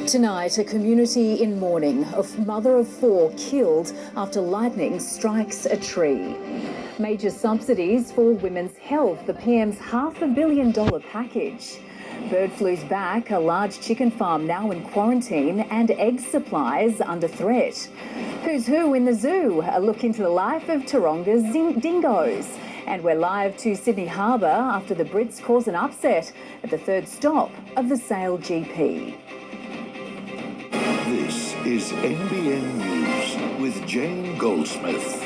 Tonight, a community in mourning. A mother of four killed after lightning strikes a tree. Major subsidies for women's health, the PM's $500 million package. Bird flu's back, a large chicken farm now in quarantine, and egg supplies under threat. Who's who in the zoo? A look into the life of Taronga's dingoes. And we're live to Sydney Harbour after the Brits cause an upset at the third stop of the Sail GP. This is NBN News with Jane Goldsmith.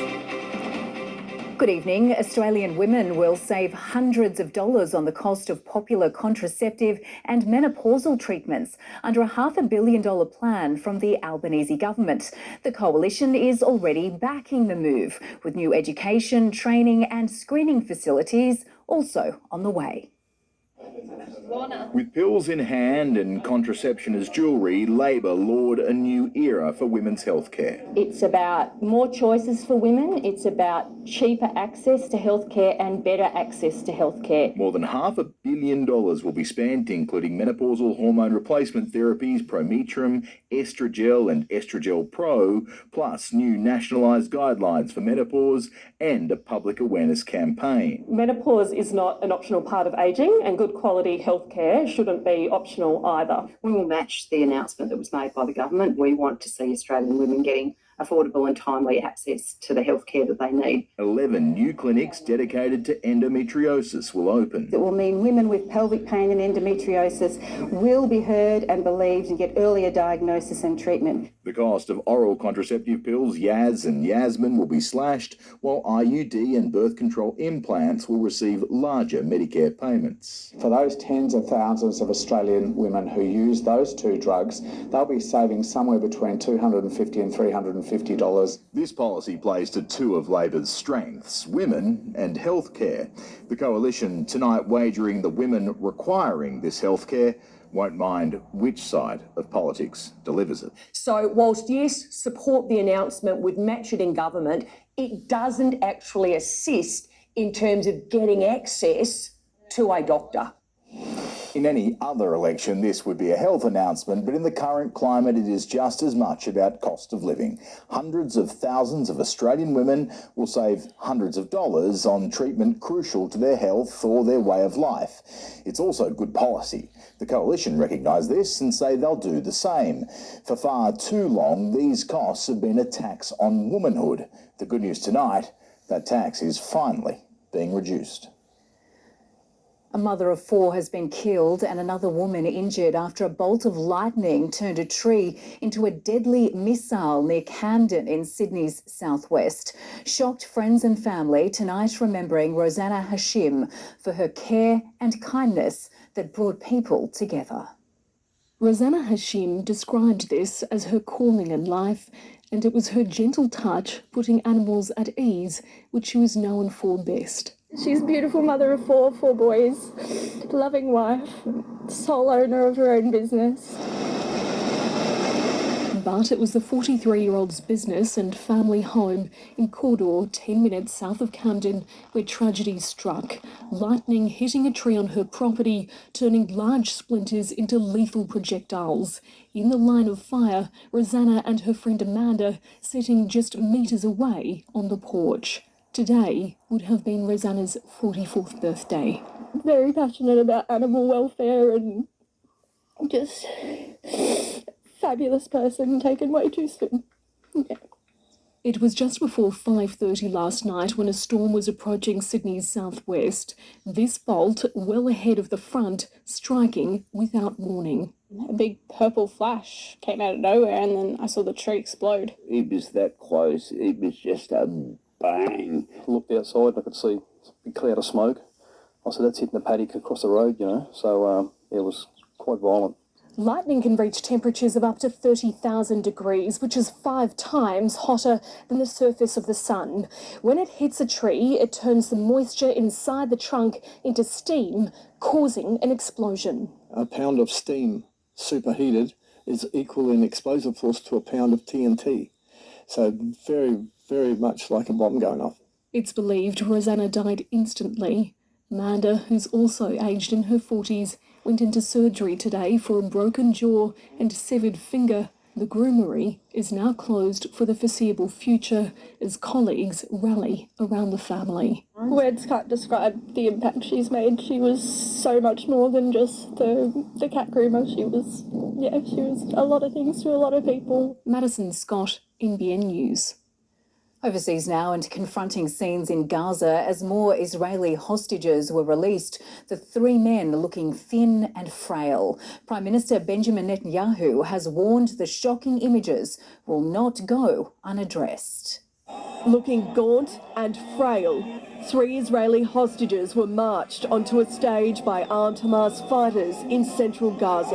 Good evening. Australian women will save hundreds of dollars on the cost of popular contraceptive and menopausal treatments under a $500 million plan from the Albanese government. The coalition is already backing the move, with new education, training and screening facilities also on the way. With pills in hand and contraception as jewellery, Labor laud a new era for women's healthcare. It's about more choices for women. It's about cheaper access to healthcare and better access to healthcare. More than $500 million will be spent, including menopausal hormone replacement therapies, Prometrum, Estrogel and Estrogel Pro, plus new nationalised guidelines for menopause and a public awareness campaign. Menopause is not an optional part of ageing, and good quality healthcare shouldn't be optional either. We will match the announcement that was made by the government. We want to see Australian women getting affordable and timely access to the healthcare that they need. 11 new clinics dedicated to endometriosis will open. It will mean women with pelvic pain and endometriosis will be heard and believed and get earlier diagnosis and treatment. The cost of oral contraceptive pills, Yaz and Yasmin, will be slashed, while IUD and birth control implants will receive larger Medicare payments. For those tens of thousands of Australian women who use those two drugs, they'll be saving somewhere between $250 and $350. This policy plays to two of Labor's strengths, women and healthcare. The coalition tonight wagering the women requiring this healthcare won't mind which side of politics delivers it. So whilst, yes, support the announcement, would match it in government, it doesn't actually assist in terms of getting access to a doctor. In any other election, this would be a health announcement, but in the current climate, it is just as much about cost of living. Hundreds of thousands of Australian women will save hundreds of dollars on treatment crucial to their health or their way of life. It's also good policy. The coalition recognise this and say they'll do the same. For far too long, these costs have been a tax on womanhood. The good news tonight, that tax is finally being reduced. A mother of four has been killed and another woman injured after a bolt of lightning turned a tree into a deadly missile near Camden in Sydney's southwest. Shocked friends and family tonight remembering Rosanna Hashim for her care and kindness that brought people together. Rosanna Hashim described this as her calling in life, and it was her gentle touch putting animals at ease which she was known for best. She's a beautiful mother of four boys, loving wife, sole owner of her own business. But it was the 43-year-old's business and family home in Cawdor, 10 minutes south of Camden, where tragedy struck. Lightning hitting a tree on her property, turning large splinters into lethal projectiles. In the line of fire, Rosanna and her friend Amanda sitting just metres away on the porch. Today would have been Rosanna's 44th birthday. Very passionate about animal welfare and just fabulous person taken way too soon. Yeah. It was just before 5:30 last night when a storm was approaching Sydney's southwest. This bolt, well ahead of the front, striking without warning. A big purple flash came out of nowhere and then I saw the tree explode. It was that close. It was just a bang. I looked outside and I could see a big cloud of smoke. I said, that's hitting the paddock across the road, you know. So it was quite violent. Lightning can reach temperatures of up to 30,000 degrees, which is 5 times hotter than the surface of the sun. When it hits a tree, it turns the moisture inside the trunk into steam, causing an explosion. A pound of steam superheated is equal in explosive force to a pound of TNT. So very, very much like a bomb going off. It's believed Rosanna died instantly. Amanda, who's also aged in her 40s, went into surgery today for a broken jaw and severed finger. The groomery is now closed for the foreseeable future as colleagues rally around the family. Words can't describe the impact she's made. She was so much more than just the cat groomer. She was a lot of things to a lot of people. Madison Scott, NBN News. Overseas now and confronting scenes in Gaza as more Israeli hostages were released, the three men looking thin and frail. Prime Minister Benjamin Netanyahu has warned the shocking images will not go unaddressed. Looking gaunt and frail, 3 Israeli hostages were marched onto a stage by armed Hamas fighters in central Gaza.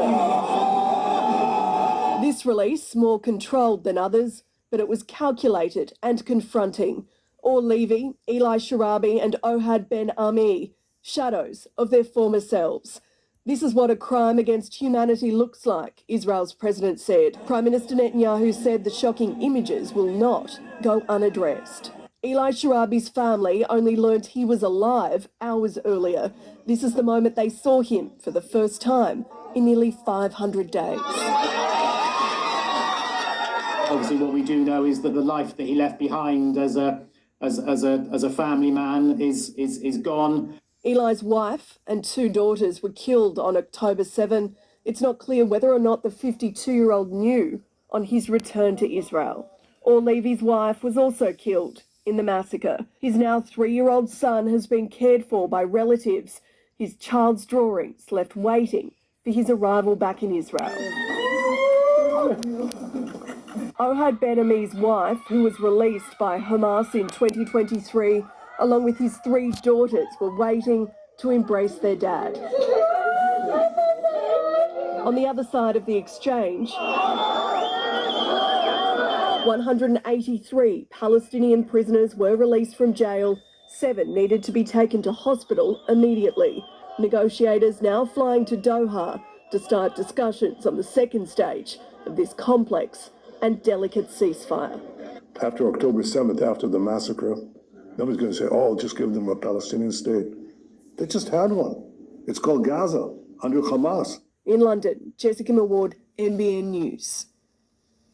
This release, more controlled than others, but it was calculated and confronting. Or Levy, Eli Sharabi and Ohad Ben Ami, shadows of their former selves. This is what a crime against humanity looks like, Israel's president said. Prime Minister Netanyahu said the shocking images will not go unaddressed. Eli Sharabi's family only learnt he was alive hours earlier. This is the moment they saw him for the first time in nearly 500 days. Obviously, what we do know is that the life that he left behind as a family man is gone. Eli's wife and 2 daughters were killed on October 7. It's not clear whether or not the 52-year-old knew on his return to Israel. Or Levy's wife was also killed in the massacre. His now 3-year-old son has been cared for by relatives. His child's drawings left waiting for his arrival back in Israel. Ohad Ben Ami's wife, who was released by Hamas in 2023, along with his 3 daughters, were waiting to embrace their dad. On the other side of the exchange, 183 Palestinian prisoners were released from jail. 7 needed to be taken to hospital immediately. Negotiators now flying to Doha to start discussions on the second stage of this complex and delicate ceasefire. After October 7th, after the massacre, nobody's going to say, oh, just give them a Palestinian state. They just had one. It's called Gaza, under Hamas. In London, Jessica Millward, NBN News.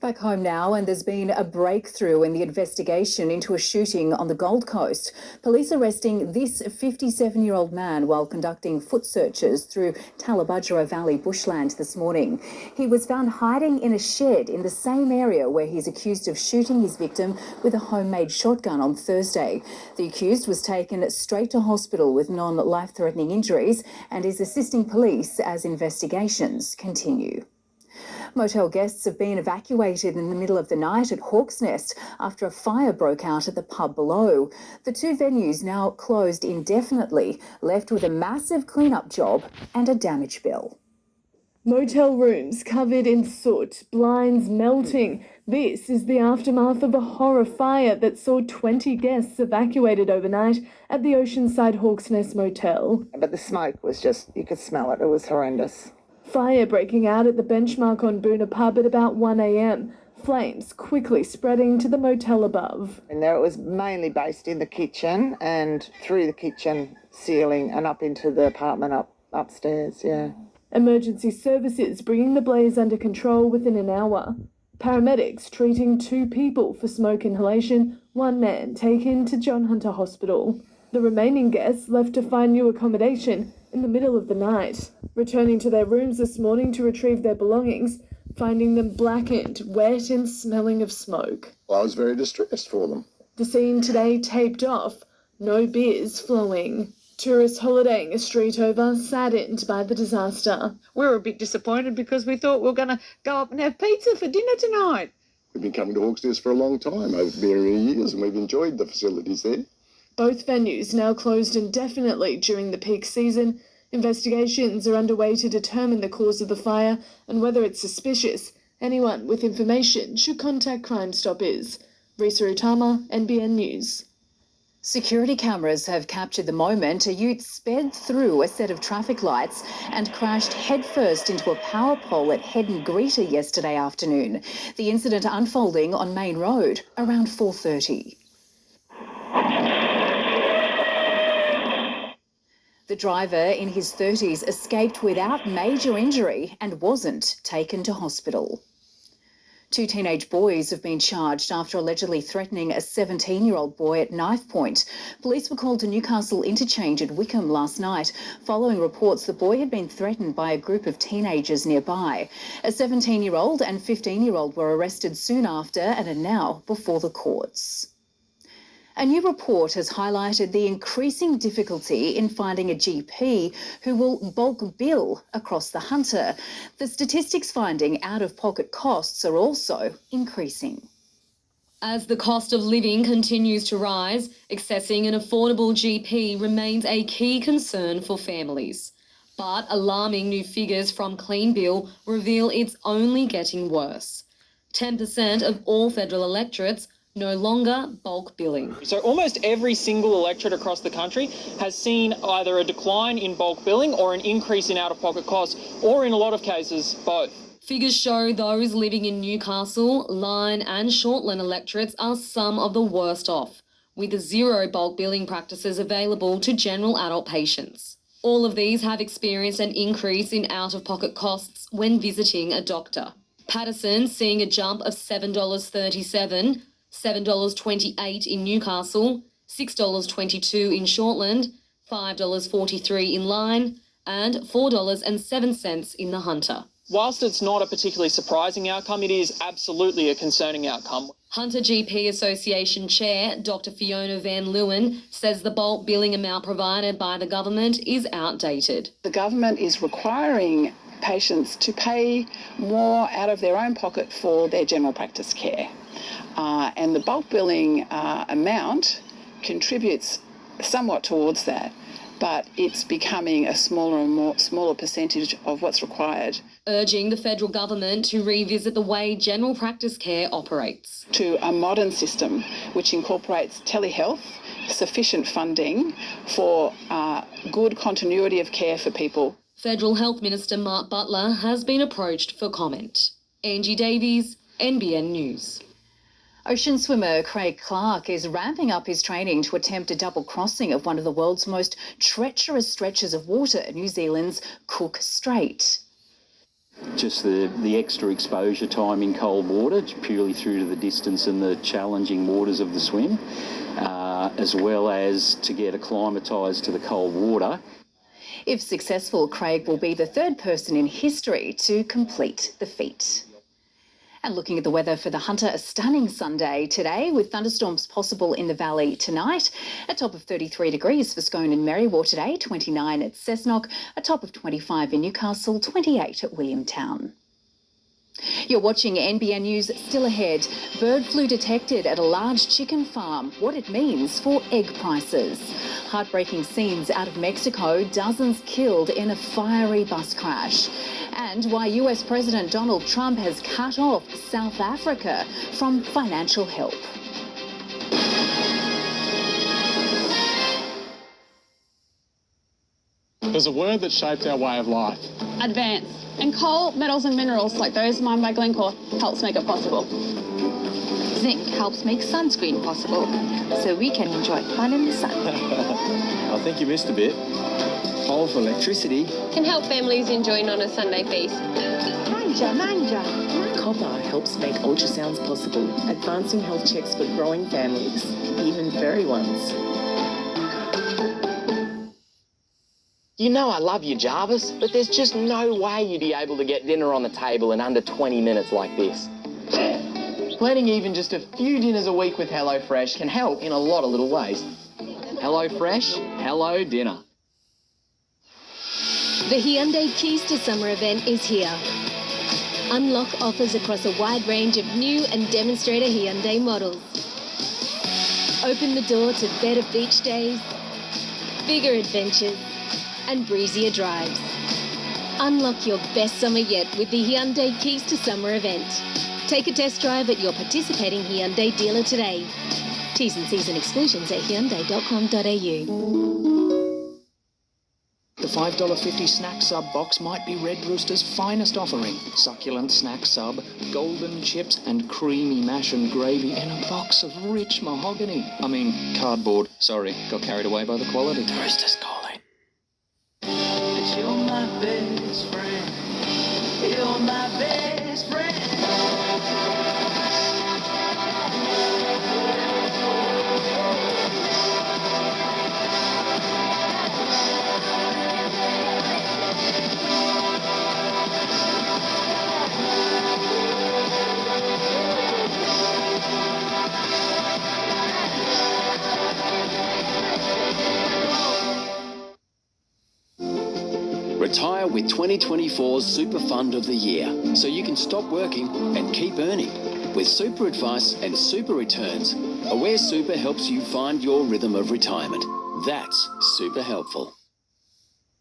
Back home now, and there's been a breakthrough in the investigation into a shooting on the Gold Coast. Police arresting this 57-year-old man while conducting foot searches through Tallabudgera Valley bushland this morning. He was found hiding in a shed in the same area where he's accused of shooting his victim with a homemade shotgun on Thursday. The accused was taken straight to hospital with non-life-threatening injuries and is assisting police as investigations continue. Motel guests have been evacuated in the middle of the night at Hawk's Nest after a fire broke out at the pub below. The 2 venues now closed indefinitely, left with a massive clean-up job and a damage bill. Motel rooms covered in soot, blinds melting. This is the aftermath of a horror fire that saw 20 guests evacuated overnight at the Oceanside Hawk's Nest Motel. But the smoke was just, you could smell it. It was horrendous. Fire breaking out at the Benchmark on Boona pub at about 1 a.m. Flames quickly spreading to the motel above. And there it was mainly based in the kitchen and through the kitchen ceiling and up into the apartment upstairs, yeah. Emergency services bringing the blaze under control within an hour. Paramedics treating 2 people for smoke inhalation, 1 man taken to John Hunter Hospital. The remaining guests left to find new accommodation in the middle of the night, returning to their rooms this morning to retrieve their belongings, finding them blackened, wet and smelling of smoke. Well, I was very distressed for them. The scene today taped off, no beers flowing. Tourists holidaying a street over, saddened by the disaster. We were a bit disappointed because we thought we were going to go up and have pizza for dinner tonight. We've been coming to Hawk's Nest for a long time, over many years, and we've enjoyed the facilities there. Both venues now closed indefinitely during the peak season. Investigations are underway to determine the cause of the fire and whether it's suspicious. Anyone with information should contact Crime Stoppers. Risa Utama, NBN News. Security cameras have captured the moment a ute sped through a set of traffic lights and crashed headfirst into a power pole at Heddon Greeter yesterday afternoon. The incident unfolding on Main Road around 4:30. The driver, in his 30s, escaped without major injury and wasn't taken to hospital. 2 teenage boys have been charged after allegedly threatening a 17-year-old boy at knife point. Police were called to Newcastle Interchange at Wickham last night, following reports the boy had been threatened by a group of teenagers nearby. A 17-year-old and 15-year-old were arrested soon after and are now before the courts. A new report has highlighted the increasing difficulty in finding a GP who will bulk bill across the Hunter. The statistics finding out-of-pocket costs are also increasing. As the cost of living continues to rise, accessing an affordable GP remains a key concern for families. But alarming new figures from CleanBill reveal it's only getting worse. 10% of all federal electorates no longer bulk billing. So almost every single electorate across the country has seen either a decline in bulk billing or an increase in out-of-pocket costs, or in a lot of cases, both. Figures show those living in Newcastle, Lyne and Shortland electorates are some of the worst off, with zero bulk billing practices available to general adult patients. All of these have experienced an increase in out-of-pocket costs when visiting a doctor. Patterson seeing a jump of $7.37, $7.28 in Newcastle, $6.22 in Shortland, $5.43 in Lyne, and $4.07 in the Hunter. Whilst it's not a particularly surprising outcome, it is absolutely a concerning outcome. Hunter GP Association Chair Dr Fiona Van Leeuwen says the bulk billing amount provided by the government is outdated. The government is requiring patients to pay more out of their own pocket for their general practice care. And the bulk billing amount contributes somewhat towards that, but it's becoming a smaller percentage of what's required. Urging the federal government to revisit the way general practice care operates. To a modern system which incorporates telehealth, sufficient funding for good continuity of care for people. Federal Health Minister Mark Butler has been approached for comment. Angie Davies, NBN News. Ocean swimmer Craig Clark is ramping up his training to attempt a double crossing of one of the world's most treacherous stretches of water, New Zealand's Cook Strait. Just the extra exposure time in cold water, purely through to the distance and the challenging waters of the swim, as well as to get acclimatised to the cold water. If successful, Craig will be the third person in history to complete the feat. And looking at the weather for the Hunter, a stunning Sunday today with thunderstorms possible in the valley tonight. A top of 33 degrees for Scone and Merriwa today, 29 at Cessnock, a top of 25 in Newcastle, 28 at Williamtown. You're watching NBN News. Still ahead, bird flu detected at a large chicken farm, what it means for egg prices. Heartbreaking scenes out of Mexico, dozens killed in a fiery bus crash. And why US President Donald Trump has cut off South Africa from financial help. There's a word that shaped our way of life. Advance. And coal, metals and minerals like those mined by Glencore helps make it possible. Zinc helps make sunscreen possible, so we can enjoy fun in the sun. I think you missed a bit. Coal for electricity can help families enjoy on a Sunday feast. Manja. Copper helps make ultrasounds possible, advancing health checks for growing families, even furry ones. You know I love you, Jarvis, but there's just no way you'd be able to get dinner on the table in under 20 minutes like this. Planning even just a few dinners a week with HelloFresh can help in a lot of little ways. HelloFresh, hello dinner. The Hyundai Keys to Summer event is here. Unlock offers across a wide range of new and demonstrator Hyundai models. Open the door to better beach days, bigger adventures, and breezier drives. Unlock your best summer yet with the Hyundai Keys to Summer event. Take a test drive at your participating Hyundai dealer today. T's and C's and exclusions at hyundai.com.au. The $5.50 snack sub box might be Red Rooster's finest offering. Succulent snack sub, golden chips and creamy mash and gravy in a box of rich mahogany. Cardboard. Sorry, got carried away by the quality. Roosters calling. my best friend. You're my best friend. Retire with 2024's Super Fund of the Year, so you can stop working and keep earning. With Super Advice and Super Returns, Aware Super helps you find your rhythm of retirement. That's super helpful.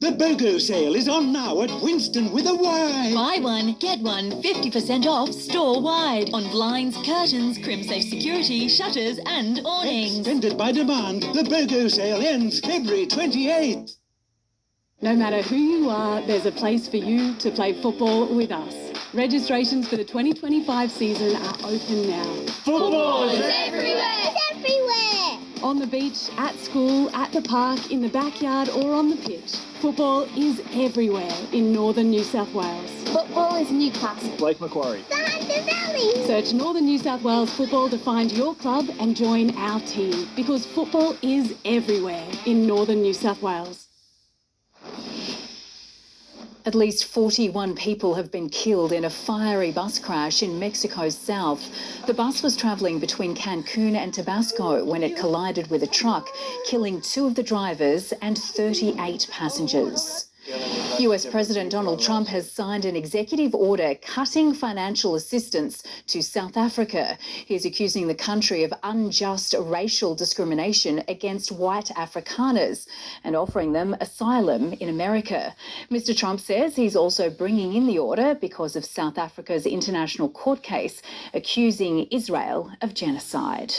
The BOGO sale is on now at Winston with a Y. Buy one, get one, 50% off store-wide on blinds, curtains, crim-safe security, shutters and awnings. Extended by demand. The BOGO sale ends February 28th. No matter who you are, there's a place for you to play football with us. Registrations for the 2025 season are open now. Football is everywhere! It's everywhere! On the beach, at school, at the park, in the backyard or on the pitch. Football is everywhere in northern New South Wales. Football is Newcastle. Lake Macquarie. The Hunter Valley. Search Northern New South Wales Football to find your club and join our team, because football is everywhere in northern New South Wales. At least 41 people have been killed in a fiery bus crash in Mexico's south. The bus was travelling between Cancun and Tabasco when it collided with a truck, killing 2 of the drivers and 38 passengers. US President Donald Trump has signed an executive order cutting financial assistance to South Africa. He's accusing the country of unjust racial discrimination against white Afrikaners and offering them asylum in America. Mr. Trump says he's also bringing in the order because of South Africa's international court case accusing Israel of genocide.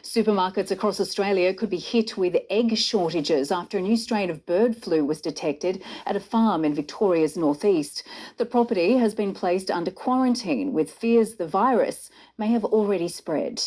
Supermarkets across Australia could be hit with egg shortages after a new strain of bird flu was detected at a farm in Victoria's northeast. The property has been placed under quarantine with fears the virus may have already spread.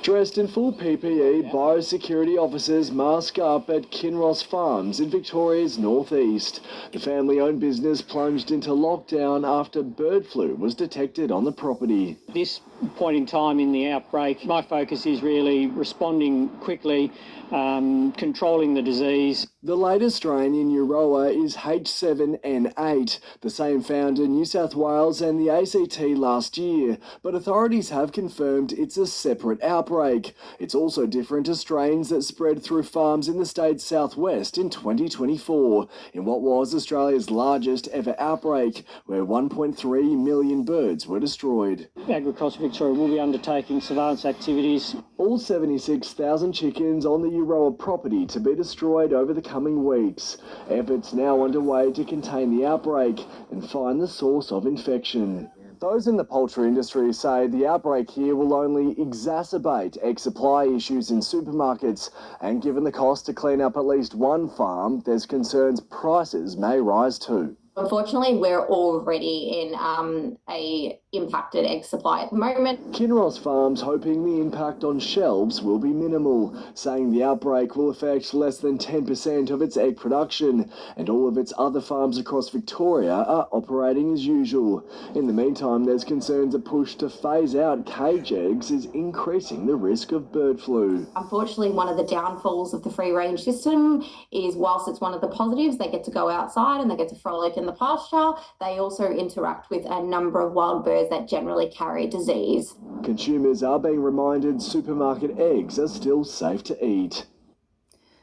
Dressed in full PPE, biosecurity officers mask up at Kinross Farms in Victoria's northeast. The family-owned business plunged into lockdown after bird flu was detected on the property. This point in time in the outbreak, my focus is really responding quickly, controlling the disease. The latest strain in Euroa is H7N8, the same found in New South Wales and the ACT last year, but authorities have confirmed it's a separate outbreak. It's also different to strains that spread through farms in the state's southwest in 2024, in what was Australia's largest ever outbreak, where 1.3 million birds were destroyed. Agriculture Victoria will be undertaking surveillance activities. All 76,000 chickens on the Euroa property to be destroyed over the coming weeks. Efforts now underway to contain the outbreak and find the source of infection. Those in the poultry industry say the outbreak here will only exacerbate egg supply issues in supermarkets, and given the cost to clean up at least one farm, there's concerns prices may rise too. Unfortunately, we're already in a impacted egg supply at the moment. Kinross Farms hoping the impact on shelves will be minimal, saying the outbreak will affect less than 10% of its egg production, and all of its other farms across Victoria are operating as usual. In the meantime, there's concerns a push to phase out cage eggs is increasing the risk of bird flu. Unfortunately, one of the downfalls of the free-range system is whilst it's one of the positives, they get to go outside and they get to frolic in the pasture, they also interact with a number of wild birds that generally carry disease. Consumers are being reminded supermarket eggs are still safe to eat.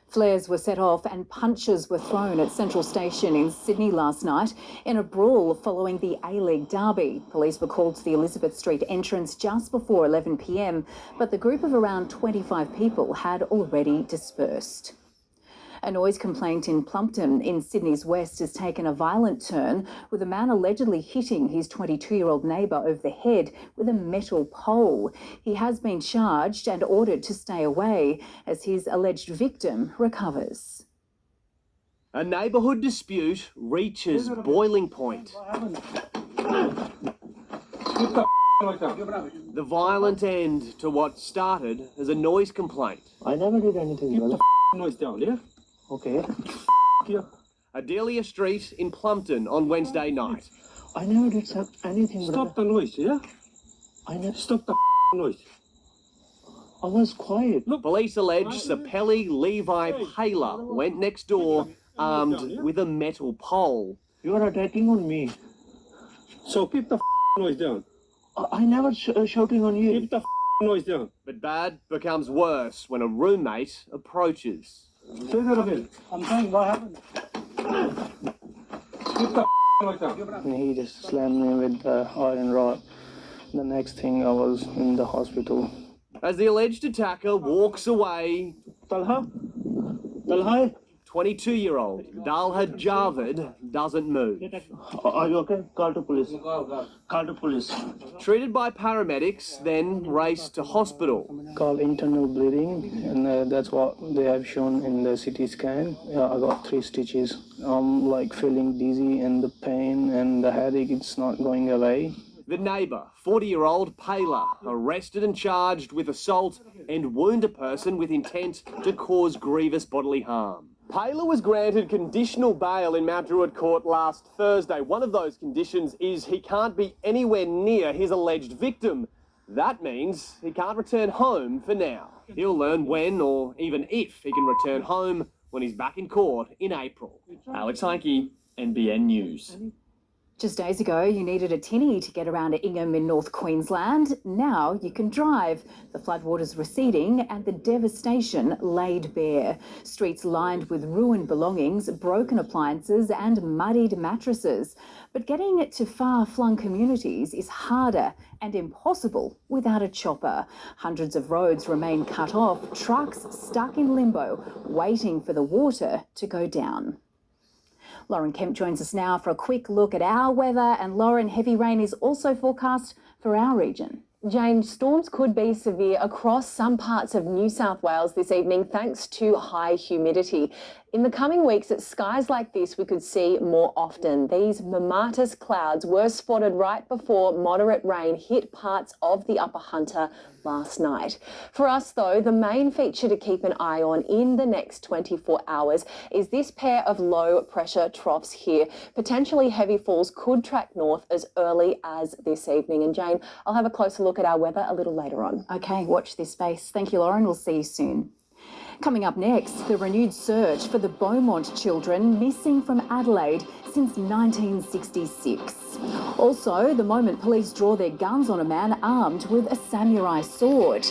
Flares were set off and punches were thrown at Central Station in Sydney last night in a brawl following the A-League derby. Police were called to the Elizabeth Street entrance just before 11 p.m, but the group of around 25 people had already dispersed. A noise complaint in Plumpton in Sydney's west has taken a violent turn, with a man allegedly hitting his 22-year-old neighbour over the head with a metal pole. He has been charged and ordered to stay away as his alleged victim recovers. A neighbourhood dispute reaches boiling point. The violent end to what started as a noise complaint. I never did anything, brother. Noise down, yeah? Okay. You. Adelia Street in Plumpton on Wednesday night. I never did anything. Stop the noise, yeah? Stop the noise. I was quiet. Look, police allege Sapelli Levi Paler went next door armed with a metal pole. You are attacking on me. So keep the noise down. I never shouting on you. Keep the noise down. But bad becomes worse when a roommate approaches. Say that again. I'm saying what happened. Keep the noise down. And he just slammed me with the iron rod. The next thing I was in the hospital. As the alleged attacker walks away, Talha? 22-year-old Dalha Javed doesn't move. Are you okay? Call to police. Call to police. Treated by paramedics, then raced to hospital. Called internal bleeding, and that's what they have shown in the CT scan. I got 3 stitches. I'm like feeling dizzy and the pain and the headache, it's not going away. The neighbour, 40-year-old Paler, arrested and charged with assault and wound a person with intent to cause grievous bodily harm. Paler was granted conditional bail in Mount Druitt Court last Thursday. One of those conditions is he can't be anywhere near his alleged victim. That means he can't return home for now. He'll learn when or even if he can return home when he's back in court in April. Alex Heike, NBN News. Just days ago, you needed a tinny to get around to Ingham in North Queensland. Now you can drive. The floodwaters receding and the devastation laid bare. Streets lined with ruined belongings, broken appliances and muddied mattresses. But getting to far-flung communities is harder and impossible without a chopper. Hundreds of roads remain cut off, trucks stuck in limbo, waiting for the water to go down. Lauren Kempe joins us now for a quick look at our weather. And Lauren, heavy rain is also forecast for our region. Jane, storms could be severe across some parts of New South Wales this evening thanks to high humidity. In the coming weeks, skies like this we could see more often. These mammatus clouds were spotted right before moderate rain hit parts of the Upper Hunter last night. For us, though, the main feature to keep an eye on in the next 24 hours is this pair of low pressure troughs here. Potentially heavy falls could track north as early as this evening. And Jane, I'll have a closer look at our weather a little later on. OK, watch this space. Thank you, Lauren. We'll see you soon. Coming up next, the renewed search for the Beaumont children missing from Adelaide since 1966. Also, the moment police draw their guns on a man armed with a samurai sword.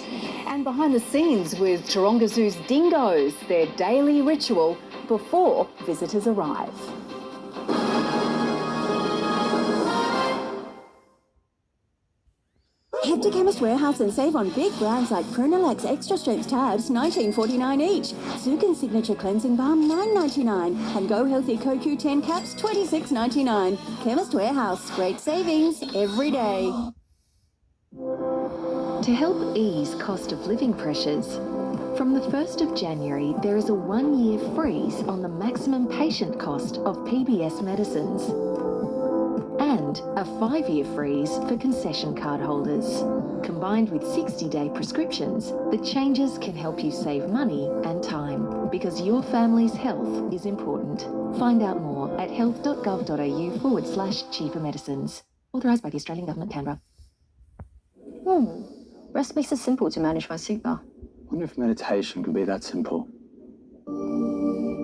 And behind the scenes with Taronga Zoo's dingoes, their daily ritual before visitors arrive. Head to Chemist Warehouse and save on big brands like Pronalex Extra Strength tabs, $19.49 each. Zukin Signature Cleansing Balm, $9.99. And Go Healthy CoQ10 caps, $26.99. Chemist Warehouse, great savings every day. To help ease cost of living pressures, from the 1st of January, there is a 1-year freeze on the maximum patient cost of PBS medicines, and a 5-year freeze for concession card holders. Combined with 60-day prescriptions, the changes can help you save money and time, because your family's health is important. Find out more at health.gov.au/cheaper medicines. Authorised by the Australian Government, Canberra. Rest makes it simple to manage my super. I wonder if meditation could be that simple.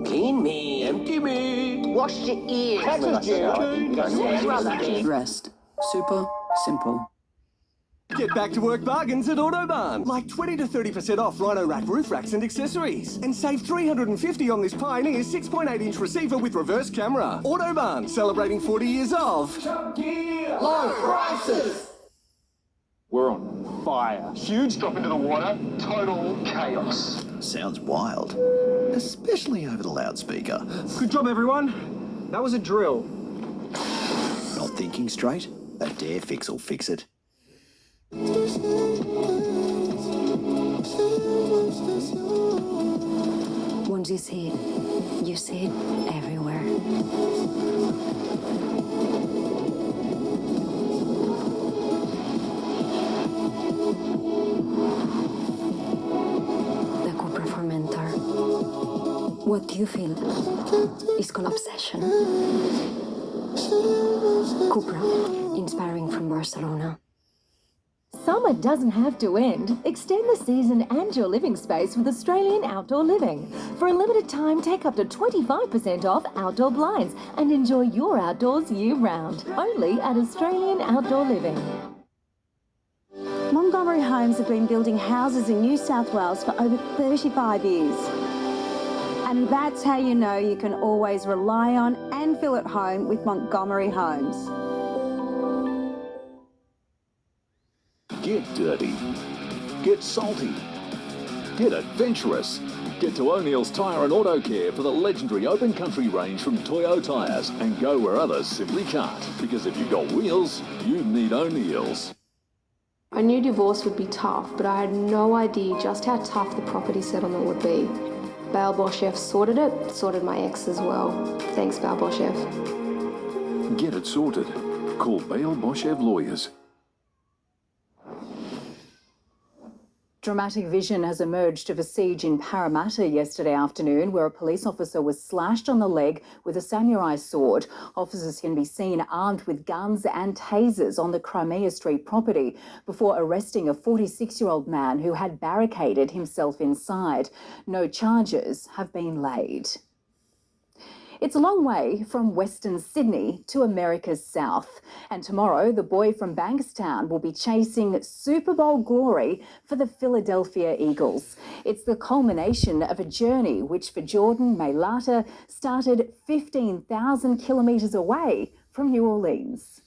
Clean me, empty me, wash your ears. Rest. Super simple. Get back to work bargains at Autobarn. Like 20 to 30% off Rhino Rack roof racks and accessories. And save $350 on this Pioneer 6.8-inch receiver with reverse camera. Autobarn, celebrating 40 years of low prices. We're on fire. Huge drop into the water, total chaos. Sounds wild, especially over the loudspeaker. Good job, everyone. That was a drill. Not thinking straight? That Dare Fix will fix it. Once you see it everywhere. The Copra fermenter. What do you feel? It's called Obsession. Cupra, inspiring from Barcelona. Summer doesn't have to end. Extend the season and your living space with Australian Outdoor Living. For a limited time, take up to 25% off outdoor blinds and enjoy your outdoors year-round. Only at Australian Outdoor Living. Montgomery Homes have been building houses in New South Wales for over 35 years. And that's how you know you can always rely on and feel at home with Montgomery Homes. Get dirty. Get salty. Get adventurous. Get to O'Neill's Tyre and Auto Care for the legendary open country range from Toyo Tyres and go where others simply can't. Because if you've got wheels, you need O'Neill's. I knew divorce would be tough, but I had no idea just how tough the property settlement would be. Bail Boshev sorted it, sorted my ex as well. Thanks, Bail Boshev. Get it sorted. Call Bail Boshev Lawyers. Dramatic vision has emerged of a siege in Parramatta yesterday afternoon where a police officer was slashed on the leg with a samurai sword. Officers can be seen armed with guns and tasers on the Crimea Street property before arresting a 46-year-old man who had barricaded himself inside. No charges have been laid. It's a long way from Western Sydney to America's south. And tomorrow, the boy from Bankstown will be chasing Super Bowl glory for the Philadelphia Eagles. It's the culmination of a journey which for Jordan Mailata started 15,000 kilometres away from New Orleans.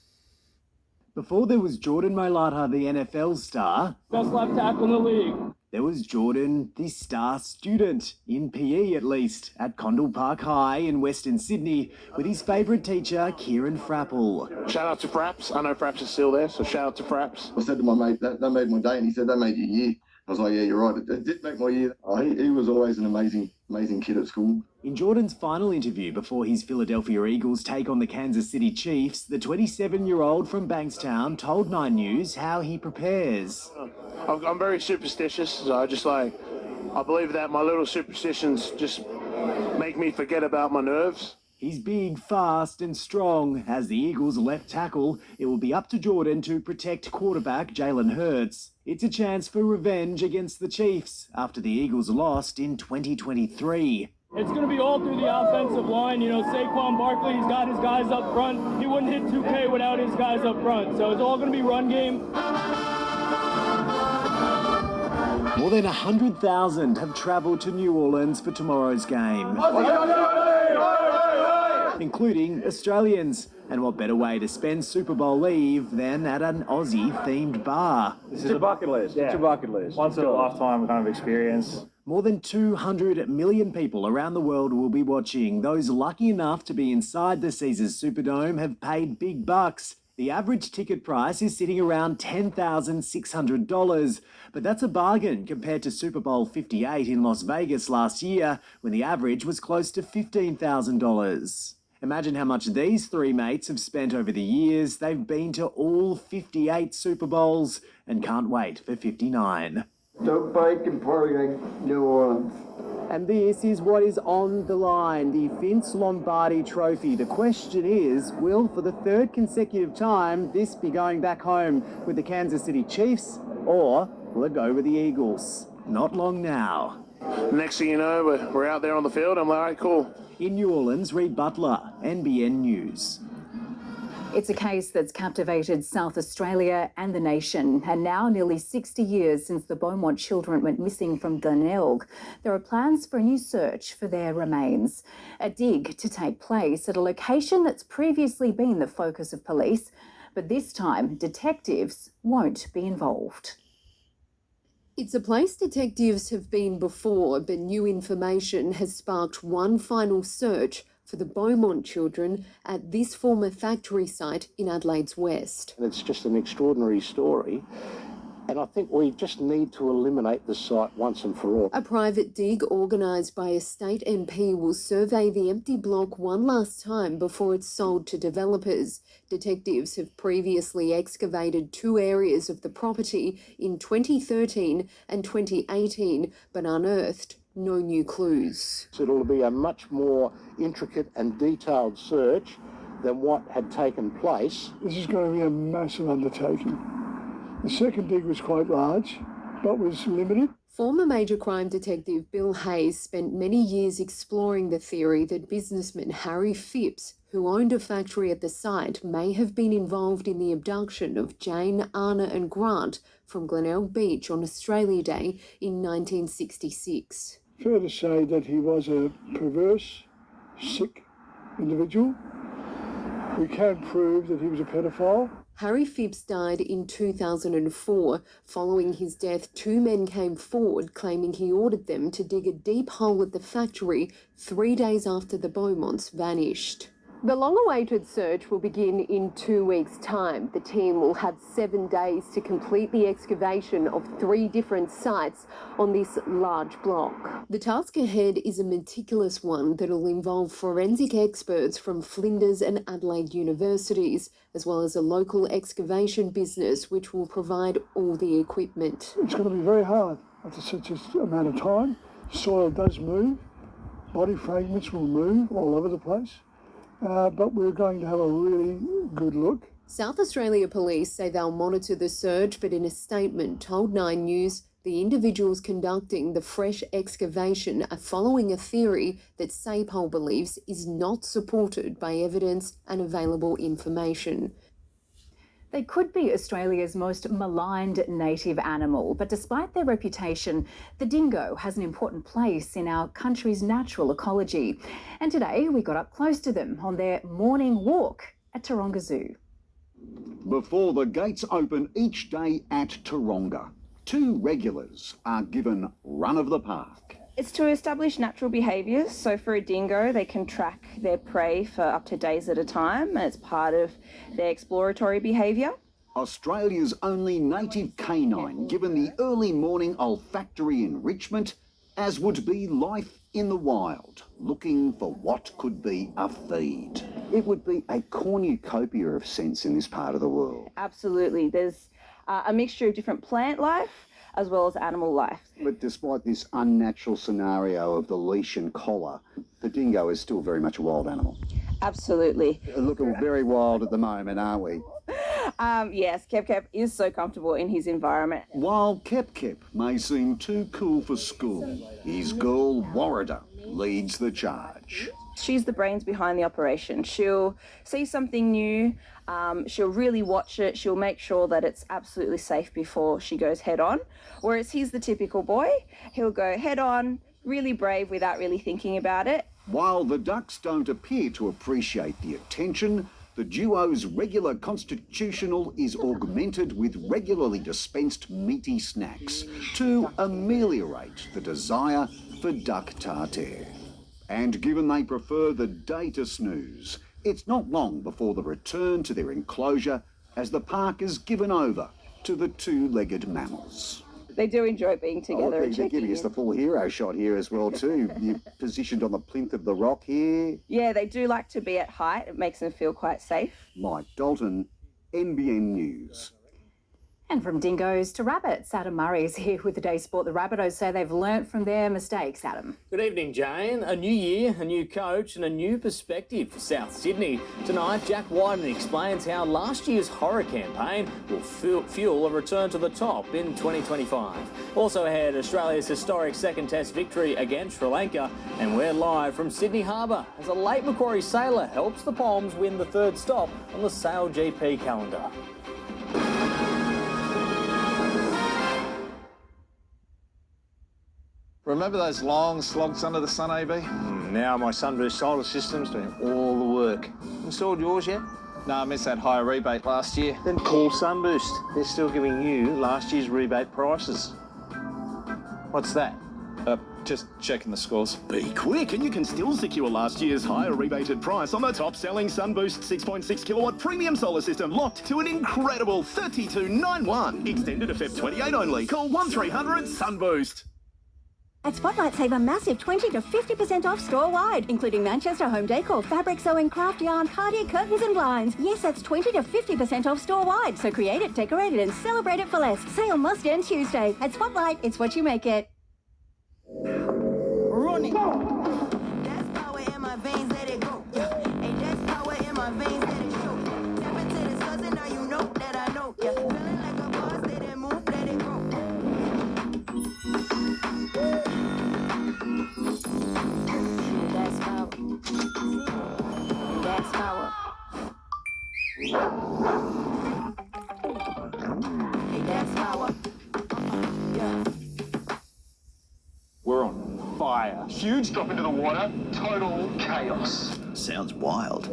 Before there was Jordan Mailata, the NFL star, Best left tackle in the league. there was Jordan, the star student, in PE at least, at Condell Park High in Western Sydney, with his favourite teacher, Kieran Frappel. Shout out to Fraps. I know Fraps is still there, so shout out to Fraps. I said to my mate, that made my day, and he said, that made your year. I was like, yeah, you're right, it did make my year. He was always an amazing kid at school. In Jordan's final interview before his Philadelphia Eagles take on the Kansas City Chiefs, the 27-year-old from Bankstown told 9 News how he prepares. I'm very superstitious, so I believe that my little superstitions just make me forget about my nerves. He's big, fast and strong. As the Eagles' left tackle, it will be up to Jordan to protect quarterback Jalen Hurts. It's a chance for revenge against the Chiefs after the Eagles lost in 2023. It's going to be all through the offensive line. You know, Saquon Barkley, he's got his guys up front. He wouldn't hit 2K without his guys up front. So it's all going to be run game. More than 100,000 have travelled to New Orleans for tomorrow's game, including Australians. And what better way to spend Super Bowl Eve than at an Aussie-themed bar? This is a bucket list. Yeah. It's a bucket list. Once in a lifetime kind of experience. More than 200 million people around the world will be watching. Those lucky enough to be inside the Caesars Superdome have paid big bucks. The average ticket price is sitting around $10,600, but that's a bargain compared to Super Bowl 58 in Las Vegas last year, when the average was close to $15,000. Imagine how much these three mates have spent over the years. They've been to all 58 Super Bowls and can't wait for 59. Don't bike and party like New Orleans. And this is what is on the line, the Vince Lombardi Trophy. The question is, will, for the third consecutive time, this be going back home with the Kansas City Chiefs, or will it go with the Eagles? Not long now. Next thing you know, we're out there on the field. I'm like, all right, cool. In New Orleans, Reid Butler, NBN News. It's a case that's captivated South Australia and the nation, and now nearly 60 years since the Beaumont children went missing from Glenelg. There are plans for a new search for their remains. A dig to take place at a location that's previously been the focus of police, but this time detectives won't be involved. It's a place detectives have been before, but new information has sparked one final search for the Beaumont children at this former factory site in Adelaide's West. It's just an extraordinary story, and I think we just need to eliminate the site once and for all. A private dig organised by a state MP will survey the empty block one last time before it's sold to developers. Detectives have previously excavated 2 areas of the property in 2013 and 2018, but unearthed no new clues. It'll be a much more intricate and detailed search than what had taken place. This is going to be a massive undertaking. The second dig was quite large, but was limited. Former major crime detective Bill Hayes spent many years exploring the theory that businessman Harry Phipps, who owned a factory at the site, may have been involved in the abduction of Jane, Anna and Grant from Glenelg Beach on Australia Day in 1966. Fair to say that he was a perverse, sick individual. We can prove that he was a pedophile. Harry Phipps died in 2004. Following his death, 2 men came forward claiming he ordered them to dig a deep hole at the factory 3 days after the Beaumonts vanished. The long-awaited search will begin in 2 weeks' time. The team will have 7 days to complete the excavation of 3 different sites on this large block. The task ahead is a meticulous one that will involve forensic experts from Flinders and Adelaide universities, as well as a local excavation business which will provide all the equipment. It's going to be very hard after such an amount of time. Soil does move, body fragments will move all over the place. But we're going to have a really good look. South Australia Police say they'll monitor the search, but in a statement told 9 News, the individuals conducting the fresh excavation are following a theory that SAPOL believes is not supported by evidence and available information. They could be Australia's most maligned native animal, but despite their reputation, the dingo has an important place in our country's natural ecology. And today we got up close to them on their morning walk at Taronga Zoo. Before the gates open each day at Taronga, 2 regulars are given run of the park. It's to establish natural behaviours. So for a dingo, they can track their prey for up to days at a time, and it's part of their exploratory behaviour. Australia's only native canine given the early morning olfactory enrichment, as would be life in the wild, looking for what could be a feed. It would be a cornucopia of scents in this part of the world. Absolutely. There's a mixture of different plant life as well as animal life. But despite this unnatural scenario of the leash and collar, the dingo is still very much a wild animal. Absolutely. Looking very wild at the moment, aren't we? Yes, Kep is so comfortable in his environment. While Kep may seem too cool for school, his girl Warrida leads the charge. She's the brains behind the operation. She'll see something new, she'll really watch it, she'll make sure that it's absolutely safe before she goes head on. Whereas he's the typical boy, he'll go head on, really brave without really thinking about it. While the ducks don't appear to appreciate the attention, the duo's regular constitutional is augmented with regularly dispensed meaty snacks to ameliorate the desire for duck tartare. And given they prefer the day to snooze, it's not long before the return to their enclosure as the park is given over to the 2-legged mammals. They do enjoy being together. They're giving us the full hero shot here as well too. You're positioned on the plinth of the rock here. Yeah, they do like to be at height. It makes them feel quite safe. Mike Dalton, NBN News. And from dingoes to rabbits, Adam Murray is here with the Day Sport. The Rabbitohs say they've learnt from their mistakes, Adam. Good evening, Jane. A new year, a new coach and a new perspective for South Sydney. Tonight, Jack Wyden explains how last year's horror campaign will fuel a return to the top in 2025. Also ahead, Australia's historic second Test victory against Sri Lanka. And we're live from Sydney Harbour as a late Macquarie sailor helps the Poms win the 3rd stop on the Sail GP calendar. Remember those long slogs under the sun, AB? Now my Sunboost solar system's doing all the work. Installed yours yet? No, I missed that higher rebate last year. Then call Sunboost. They're still giving you last year's rebate prices. What's that? Just checking the scores. Be quick and you can still secure last year's higher rebated price on the top-selling Sunboost 6.6 kilowatt premium solar system, locked to an incredible $32.91. Extended to Feb 28 only. Call 1300 Sunboost. At Spotlight, save a massive 20 to 50% off store-wide, including Manchester home decor, fabric sewing, craft yarn, Cartier curtains and blinds. Yes, that's 20 to 50% off store-wide. So create it, decorate it and celebrate it for less. Sale must end Tuesday. At Spotlight, it's what you make it. We're on fire. Huge drop into the water, total chaos. Sounds wild,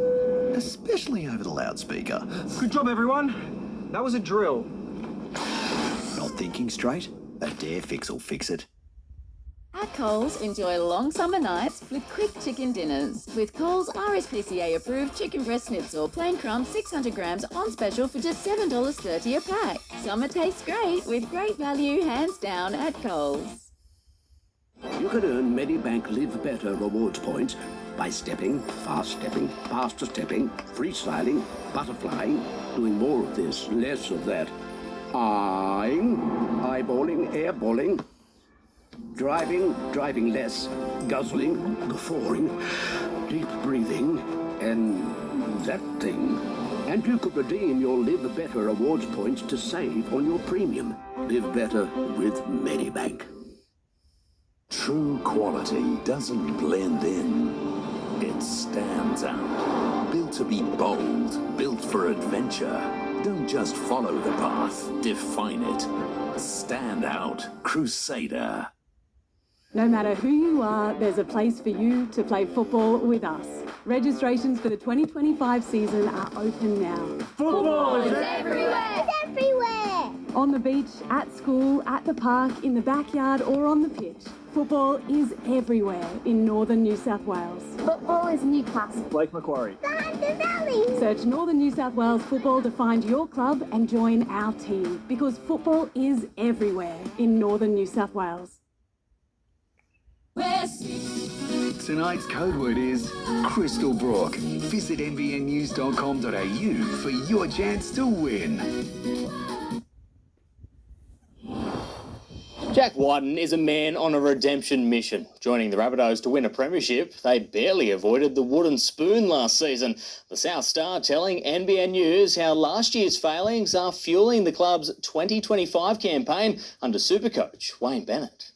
especially over the loudspeaker. Good job, everyone. That was a drill. Not thinking straight? A Dare Fix will fix it. At Coles, enjoy long summer nights with quick chicken dinners. With Coles RSPCA-approved chicken breast schnitzel, plain crumbs 600 grams on special for just $7.30 a pack. Summer tastes great with great value, hands down, at Coles. You can earn Medibank Live Better rewards points by stepping, faster stepping, freestyling, butterflying, doing more of this, less of that. Eyeing, eyeballing, airballing. Driving less, guzzling, guffawing, deep breathing, and that thing. And you could redeem your Live Better rewards points to save on your premium. Live better with Medibank. True quality doesn't blend in. It stands out. Built to be bold, built for adventure. Don't just follow the path, define it. Stand out, Crusader. No matter who you are, there's a place for you to play football with us. Registrations for the 2025 season are open now. Football is everywhere! It's everywhere! On the beach, at school, at the park, in the backyard or on the pitch. Football is everywhere in northern New South Wales. Football is Newcastle. Blake Macquarie. Search Northern New South Wales Football to find your club and join our team, because football is everywhere in northern New South Wales. Tonight's code word is Crystal Brook. Visit nbnnews.com.au for your chance to win. Jack Whiten is a man on a redemption mission. Joining the Rabbitohs to win a premiership, they barely avoided the wooden spoon last season. The South Star telling NBN News how last year's failings are fueling the club's 2025 campaign under Supercoach Wayne Bennett.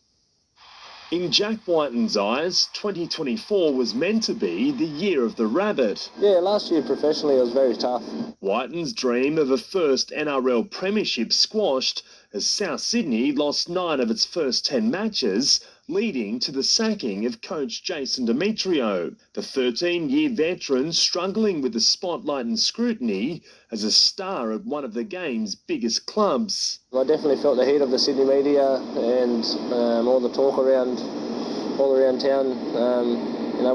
In Jack Whiten's eyes, 2024 was meant to be the year of the rabbit. Yeah, last year professionally it was very tough. Whiten's dream of a first NRL premiership squashed as South Sydney lost 9 of its first 10 matches, leading to the sacking of coach Jason Demetrio, the 13-year veteran struggling with the spotlight and scrutiny as a star at one of the game's biggest clubs. I definitely felt the heat of the Sydney media and all the talk all around town,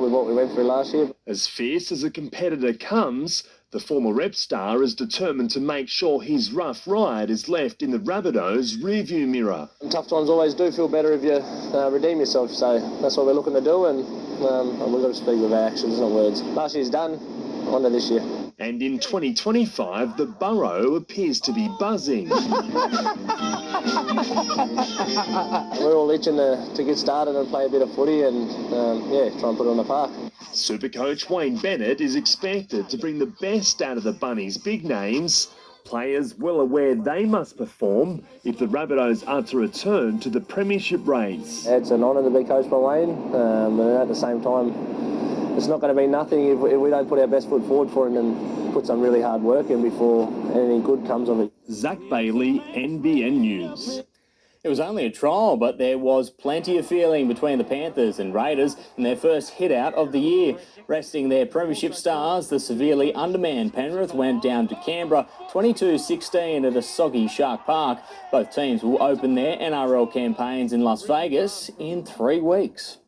with what we went through last year. As fierce as a competitor comes, the former rep star is determined to make sure his rough ride is left in the Rabbitohs' rearview mirror. And tough times always do feel better if you redeem yourself, so that's what we're looking to do, and we've got to speak with our actions, not words. Last year's done, on to this year. And in 2025, the Burrow appears to be buzzing. We're all itching to get started and play a bit of footy and, try and put it on the park. Supercoach Wayne Bennett is expected to bring the best out of the Bunnies' big names, players well aware they must perform if the Rabbitohs are to return to the premiership race. It's an honour to be coached by Wayne, and at the same time, it's not going to be nothing if we don't put our best foot forward for him and put some really hard work in before anything good comes of it. Zach Bailey, NBN News. It was only a trial, but there was plenty of feeling between the Panthers and Raiders in their first hit-out of the year. Resting their premiership stars, the severely undermanned Penrith went down to Canberra 22-16 at a soggy Shark Park. Both teams will open their NRL campaigns in Las Vegas in 3 weeks.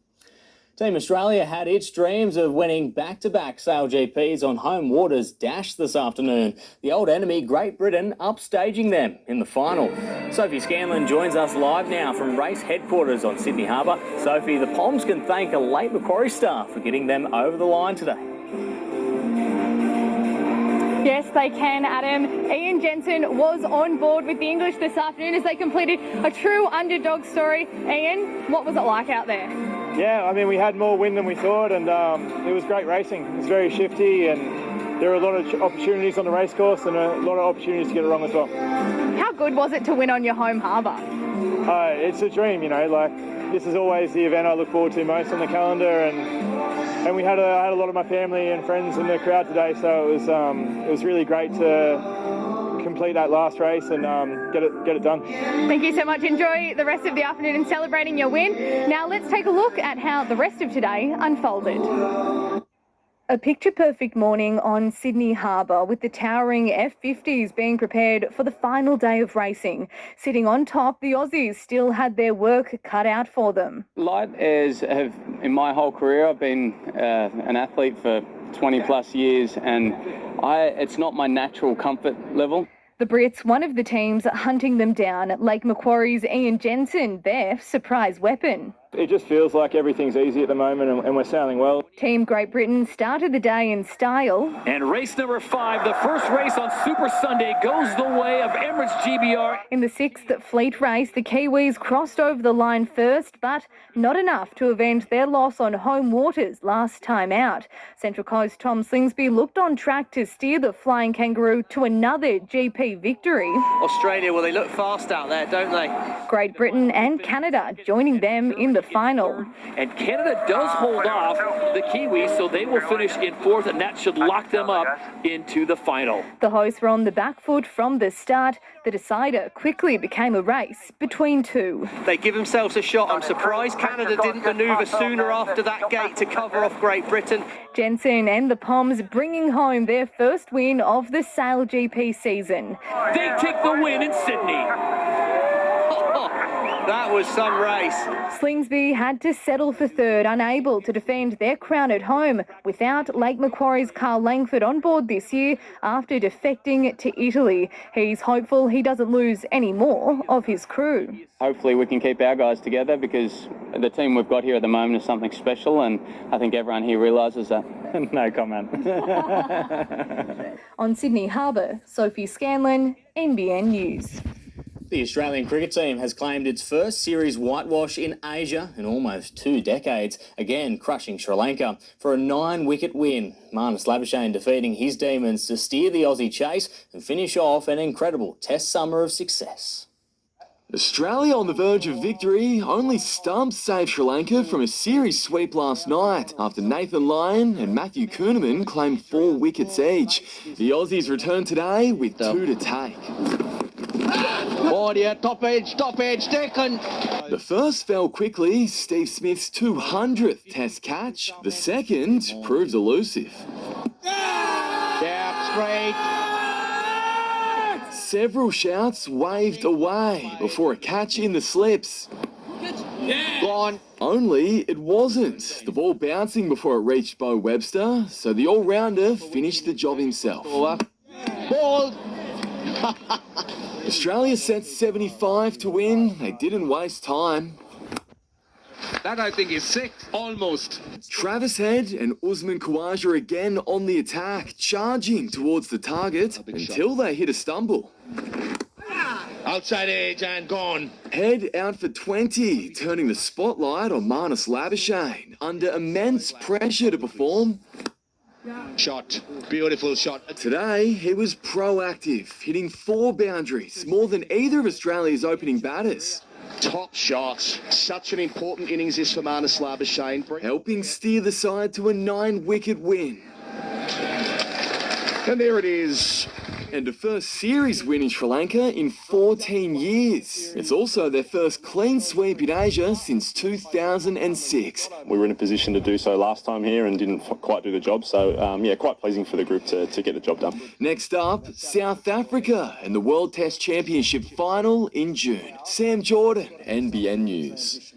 Team Australia had its dreams of winning back-to-back Sale GPs on home waters dashed this afternoon. The old enemy, Great Britain, upstaging them in the final. Sophie Scanlon joins us live now from race headquarters on Sydney Harbour. Sophie, the Poms can thank a late Macquarie star for getting them over the line today. Yes, they can, Adam. Ian Jensen was on board with the English this afternoon as they completed a true underdog story. Ian, what was it like out there? Yeah, I mean, we had more wind than we thought, and it was great racing. It was very shifty, and there were a lot of opportunities on the racecourse and a lot of opportunities to get it wrong as well. How good was it to win on your home harbour? It's a dream, this is always the event I look forward to most on the calendar, and and we had a lot of my family and friends in the crowd today, so it was really great to complete that last race and get it done. Thank you so much. Enjoy the rest of the afternoon in celebrating your win. Now let's take a look at how the rest of today unfolded. A picture-perfect morning on Sydney Harbour with the towering F50s being prepared for the final day of racing. Sitting on top, the Aussies still had their work cut out for them. Light airs have, in my whole career, I've been an athlete for 20 plus years, and it's not my natural comfort level. The Brits, one of the teams hunting them down, Lake Macquarie's Ian Jensen, their surprise weapon. It just feels like everything's easy at the moment and we're sailing well. Team Great Britain started the day in style. And race number 5, the first race on Super Sunday, goes the way of Emirates GBR. In the 6th fleet race, the Kiwis crossed over the line first, but not enough to avenge their loss on home waters last time out. Central Coast Tom Slingsby looked on track to steer the Flying Kangaroo to another GP victory. Australia, well, they look fast out there, don't they? Great Britain and Canada joining them in the final. And Canada does hold off the Kiwis, so they will finish in 4th, and that should lock them up into the final. The hosts were on the back foot from the start. The decider quickly became a race between two. They give themselves a shot. I'm surprised Canada didn't manoeuvre sooner after that gate to cover off Great Britain. Jensen and the Poms bringing home their first win of the Sail GP season. They take the win in Sydney. That was some race. Slingsby had to settle for third, unable to defend their crown at home without Lake Macquarie's Carl Langford on board this year after defecting to Italy. He's hopeful he doesn't lose any more of his crew. Hopefully we can keep our guys together, because the team we've got here at the moment is something special, and I think everyone here realises that. No comment. On Sydney Harbour, Sophie Scanlon, NBN News. The Australian cricket team has claimed its first series whitewash in Asia in almost 2 decades, again crushing Sri Lanka for a 9-wicket win. Marnus Labuschagne defeating his Demons to steer the Aussie chase and finish off an incredible Test summer of success. Australia on the verge of victory. Only stumps saved Sri Lanka from a series sweep last night after Nathan Lyon and Matthew Kuhnemann claimed 4 wickets each. The Aussies return today with 2 to take. Oh dear, top edge, taken. The first fell quickly, Steve Smith's 200th Test catch. The second proved elusive. Yeah, straight. Several shouts waved away before a catch in the slips. Gone. Only it wasn't. The ball bouncing before it reached Bo Webster, so the all-rounder finished the job himself. Ball. Australia set 75 to win. They didn't waste time. That, I think, is 6, almost. Travis Head and Usman Khawaja again on the attack, charging towards the target until they hit a stumble. Outside edge and gone. Head out for 20, turning the spotlight on Marnus Labuschagne. Under immense pressure to perform. Shot. Beautiful shot. Today, he was proactive, hitting 4 boundaries, more than either of Australia's opening batters. Top shots. Such an important innings this for Marnus Labuschagne. Helping steer the side to a 9-wicket win. And there it is. And a first series win in Sri Lanka in 14 years. It's also their first clean sweep in Asia since 2006. We were in a position to do so last time here and didn't quite do the job, so yeah, quite pleasing for the group to get the job done. Next up, South Africa and the World Test Championship final in June. Sam Jordan, NBN News.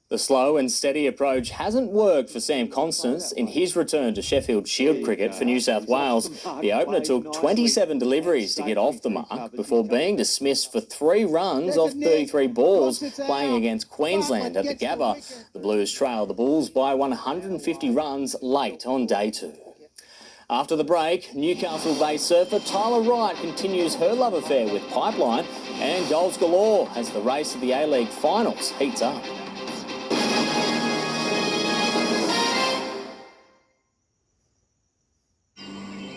The slow and steady approach hasn't worked for Sam Constance in his return to Sheffield Shield cricket for New South Wales. The opener took 27 deliveries to get off the mark before being dismissed for 3 runs off 33 balls playing against Queensland at the Gabba. The Blues trailed the Bulls by 150 runs late on day 2. After the break, Newcastle-based surfer Tyler Wright continues her love affair with Pipeline, and goals galore as the race of the A-League finals heats up.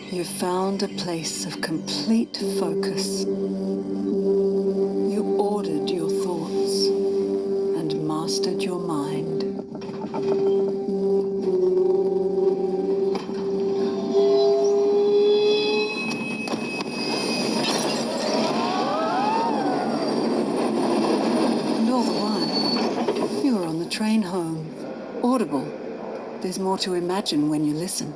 You found a place of complete focus. You ordered your thoughts and mastered your mind. There's more to imagine when you listen.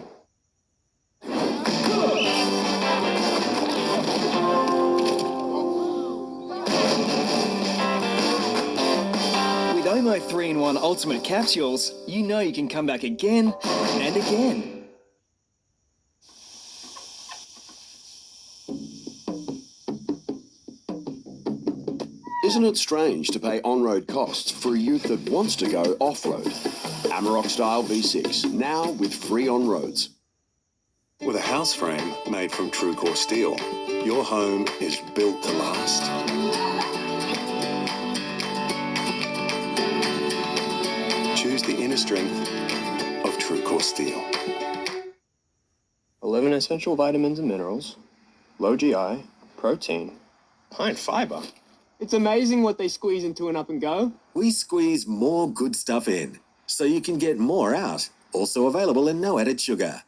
With Omo 3-in-1 Ultimate Capsules, you know you can come back again and again. Isn't it strange to pay on-road costs for a youth that wants to go off-road? Amarok Style V6, now with free on-roads. With a house frame made from true core steel, your home is built to last. Choose the inner strength of true core steel. 11 essential vitamins and minerals, low GI, protein, high in fibre. It's amazing what they squeeze into an up and go. We squeeze more good stuff in, so you can get more out. Also available in no added sugar.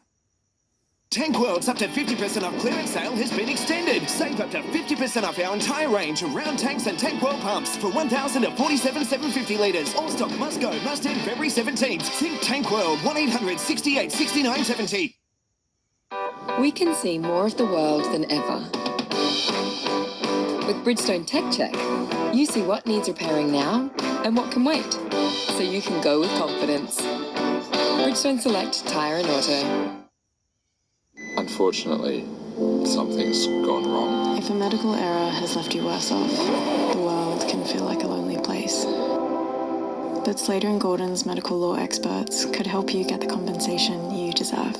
Tank World's up to 50% off clearance sale has been extended. Save up to 50% off our entire range of round tanks and Tank World pumps for 1,000 to 47,750 litres. All stock must go, must end February 17th. Think Tank World, 1800 68 69 70. We can see more of the world than ever. With Bridgestone Tech Check, you see what needs repairing now and what can wait, so you can go with confidence. Bridgestone Select Tyre and Auto. Unfortunately, something's gone wrong. If a medical error has left you worse off, the world can feel like a lonely place. But Slater and Gordon's medical law experts could help you get the compensation you deserve.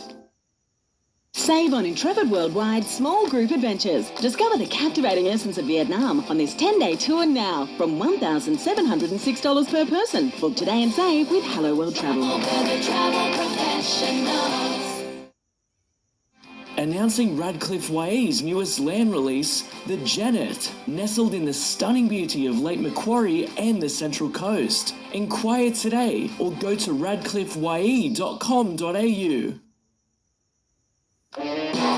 Save on Intrepid Worldwide Small Group Adventures. Discover the captivating essence of Vietnam on this 10-day tour now from $1,706 per person. Book today and save with Hello World Travel. Announcing Radcliffe Wai's newest land release, The Janet, nestled in the stunning beauty of Lake Macquarie and the Central Coast. Inquire today or go to radcliffewai.com.au.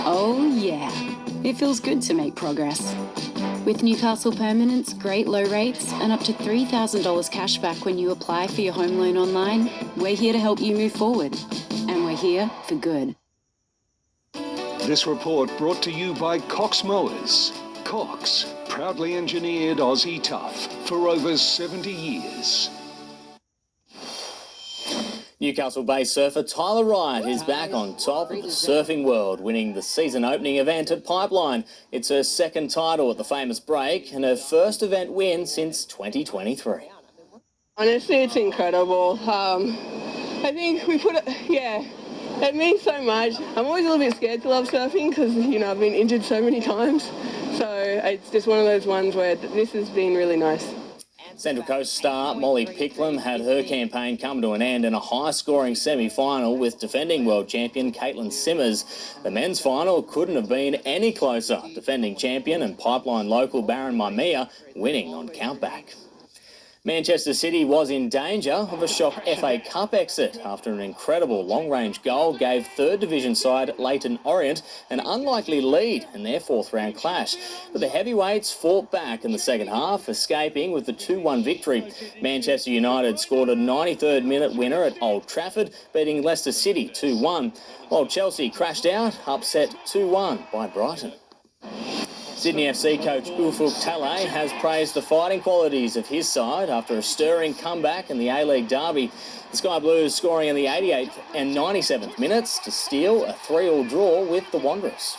Oh yeah, it feels good to make progress. With Newcastle Permanent's great low rates and up to $3,000 cash back when you apply for your home loan online, we're here to help you move forward. And we're here for good. This report brought to you by Cox Mowers. Cox, proudly engineered Aussie tough for over 70 years. Newcastle-based surfer Tyler Wright is back on top of the surfing world, winning the season opening event at Pipeline. It's her second title at the famous break and her first event win since 2023. Honestly, it's incredible. I think we put it, it means so much. I'm always a little bit scared to love surfing because, you know, I've been injured so many times. So it's just one of those ones where this has been really nice. Central Coast star Molly Picklum had her campaign come to an end in a high-scoring semi-final with defending world champion Caitlin Simmers. The men's final couldn't have been any closer, defending champion and Pipeline local Baron Mymea winning on countback. Manchester City was in danger of a shock FA Cup exit after an incredible long-range goal gave third division side Leyton Orient an unlikely lead in their fourth-round clash. But the heavyweights fought back in the second half, escaping with the 2-1 victory. Manchester United scored a 93rd minute winner at Old Trafford, beating Leicester City 2-1, while Chelsea crashed out, upset 2-1 by Brighton. Sydney FC coach Ufuk Talay has praised the fighting qualities of his side after a stirring comeback in the A-League derby. The Sky Blues scoring in the 88th and 97th minutes to steal a 3-3 draw with the Wanderers.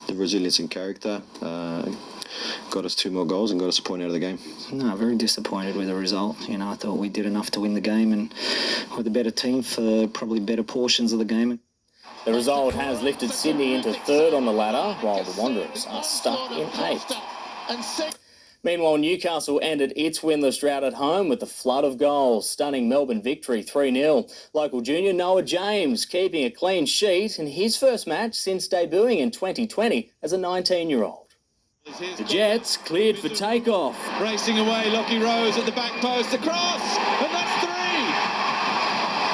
The resilience and character got us 2 more goals and got us a point out of the game. No, very disappointed with the result. You know, I thought we did enough to win the game and we're the better team for probably better portions of the game. The result has lifted Sydney into third on the ladder, while the Wanderers are stuck in 8th. Meanwhile, Newcastle ended its winless drought at home with a flood of goals, stunning Melbourne victory 3-0. Local junior Noah James keeping a clean sheet in his first match since debuting in 2020 as a 19-year-old. The Jets cleared for takeoff. Racing away, Lockie Rose at the back post, across, and that's 3!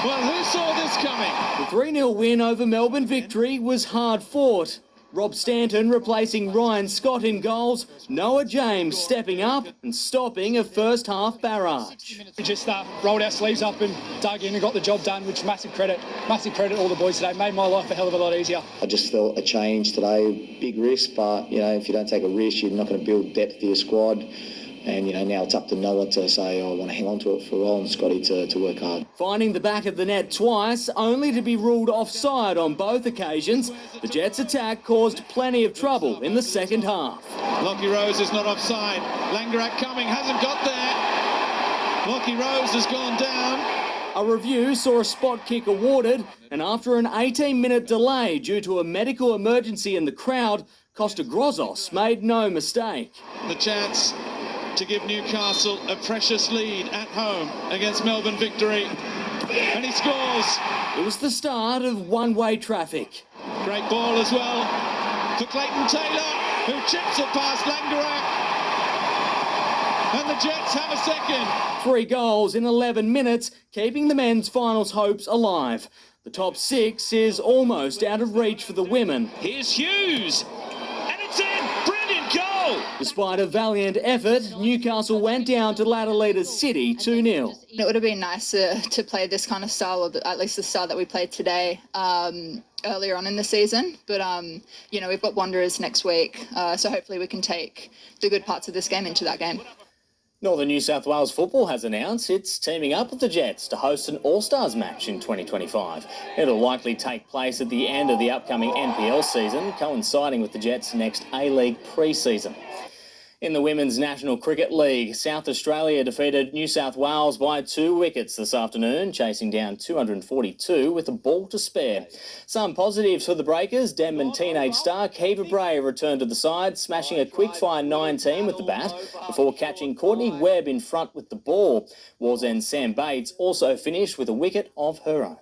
Well, who saw this coming? The 3-0 win over Melbourne victory was hard fought, Rob Stanton replacing Ryan Scott in goals. Noah James stepping up and stopping a first-half barrage. We just rolled our sleeves up and dug in and got the job done, which massive credit to all the boys today. Made my life a hell of a lot easier. I just felt a change today, big risk, but, if you don't take a risk, you're not going to build depth to your squad. And, now it's up to Noah to say, I want to hang on to it for a while, and Scotty to work hard. Finding the back of the net twice, only to be ruled offside on both occasions, the Jets' attack caused plenty of trouble in the second half. Lockie Rose is not offside. Langerak coming, hasn't got there. Lockie Rose has gone down. A review saw a spot kick awarded, and after an 18-minute delay due to a medical emergency in the crowd, Costa Grozos made no mistake. The chance to give Newcastle a precious lead at home against Melbourne Victory. And he scores. It was the start of one-way traffic. Great ball as well for Clayton Taylor, who chips it past Langerak. And the Jets have a second. 3 goals in 11 minutes, keeping the men's finals hopes alive. The top 6 is almost out of reach for the women. Here's Hughes. And it's in. Brilliant goal. Despite a valiant effort, Newcastle went down to ladder leaders City 2-0. It would have been nice to play this kind of style, or at least the style that we played today, earlier on in the season. But, we've got Wanderers next week, so hopefully we can take the good parts of this game into that game. Northern New South Wales Football has announced it's teaming up with the Jets to host an All-Stars match in 2025. It'll likely take place at the end of the upcoming NPL season, coinciding with the Jets' next A-League pre-season. In the Women's National Cricket League, South Australia defeated New South Wales by 2 wickets this afternoon, chasing down 242 with a ball to spare. Some positives for the Breakers. Denman teenage star Kiva Bray returned to the side, smashing a quick-fire 19 with the bat before catching Courtney Webb in front with the ball. Wallsend Sam Bates also finished with a wicket of her own.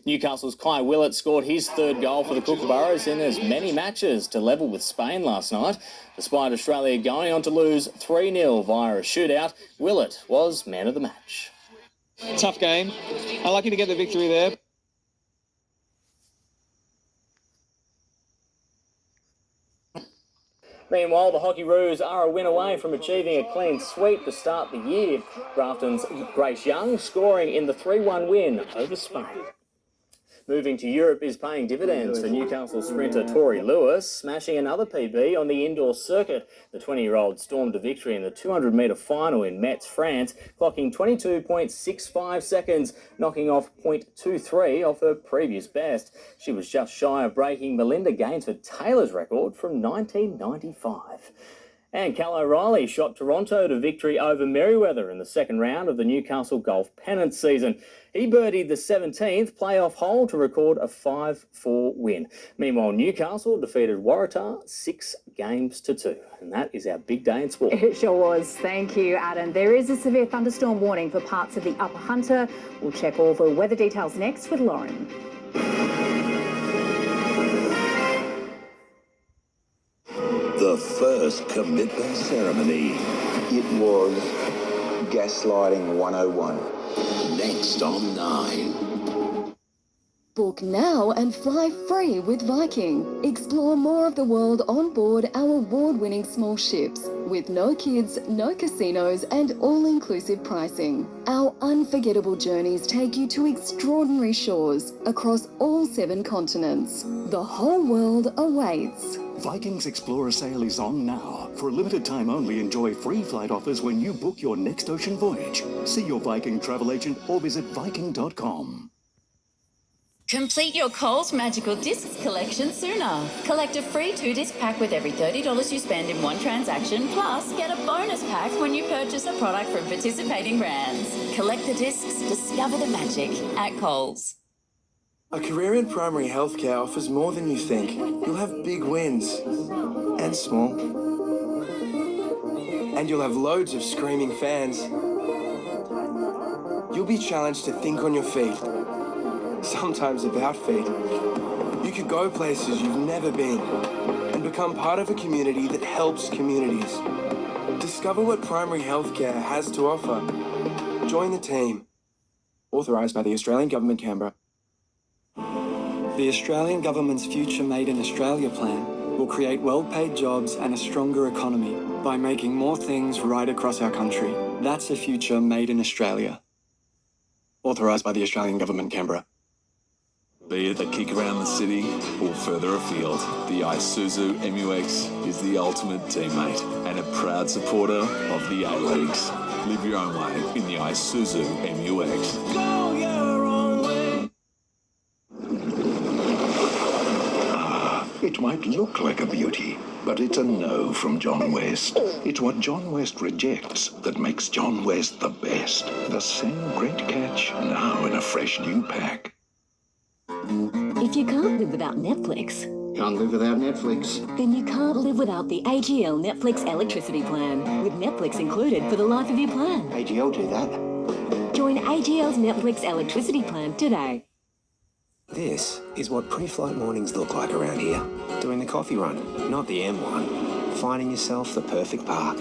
Newcastle's Kai Willett scored his 3rd goal for the Kookaburras in as many matches to level with Spain last night. Despite Australia going on to lose 3-0 via a shootout, Willett was man of the match. Tough game. Unlucky to get the victory there. Meanwhile, the Hockey Roos are a win away from achieving a clean sweep to start the year. Grafton's Grace Young scoring in the 3-1 win over Spain. Moving to Europe is paying dividends for Newcastle sprinter Tori Lewis, smashing another PB on the indoor circuit. The 20-year-old stormed to victory in the 200-metre final in Metz, France, clocking 22.65 seconds, knocking off 0.23 off her previous best. She was just shy of breaking Melinda Gainsford-Taylor's record from 1995. And Cal O'Reilly shot Toronto to victory over Merriweather in the second round of the Newcastle Golf Pennant season. He birdied the 17th playoff hole to record a 5-4 win. Meanwhile, Newcastle defeated Waratah 6-2. And that is our big day in sport. It sure was. Thank you, Adam. There is a severe thunderstorm warning for parts of the Upper Hunter. We'll check all the weather details next with Lauren. The first commitment ceremony. It was gaslighting 101. Next on 9. Book now and fly free with Viking. Explore more of the world on board our award-winning small ships with no kids, no casinos and all-inclusive pricing. Our unforgettable journeys take you to extraordinary shores across all 7 continents. The whole world awaits. Viking's Explorer sale is on now. For a limited time only, enjoy free flight offers when you book your next ocean voyage. See your Viking travel agent or visit Viking.com. Complete your Coles Magical Discs collection sooner. Collect a free 2-disc pack with every $30 you spend in one transaction, plus get a bonus pack when you purchase a product from participating brands. Collect the discs, discover the magic at Coles. A career in primary healthcare offers more than you think. You'll have big wins, and small. And you'll have loads of screaming fans. You'll be challenged to think on your feet, sometimes about feet. You could go places you've never been and become part of a community that helps communities. Discover what primary healthcare has to offer. Join the team. Authorised by the Australian Government, Canberra. The Australian Government's Future Made in Australia plan will create well-paid jobs and a stronger economy by making more things right across our country. That's a future made in Australia. Authorised by the Australian Government, Canberra. Be it a kick around the city or further afield, the Isuzu MU-X is the ultimate teammate and a proud supporter of the A-Leagues. Live your own way in the Isuzu MU-X. Go your own way. It might look like a beauty, but it's a no from John West. It's what John West rejects that makes John West the best. The same great catch, now in a fresh new pack. If you can't live without Netflix, can't live without Netflix, then you can't live without the AGL Netflix electricity plan, with Netflix included for the life of your plan. AGL do that. Join AGL's Netflix electricity plan today. This is what pre-flight mornings look like around here. Doing the coffee run, not the M1. Finding yourself the perfect park.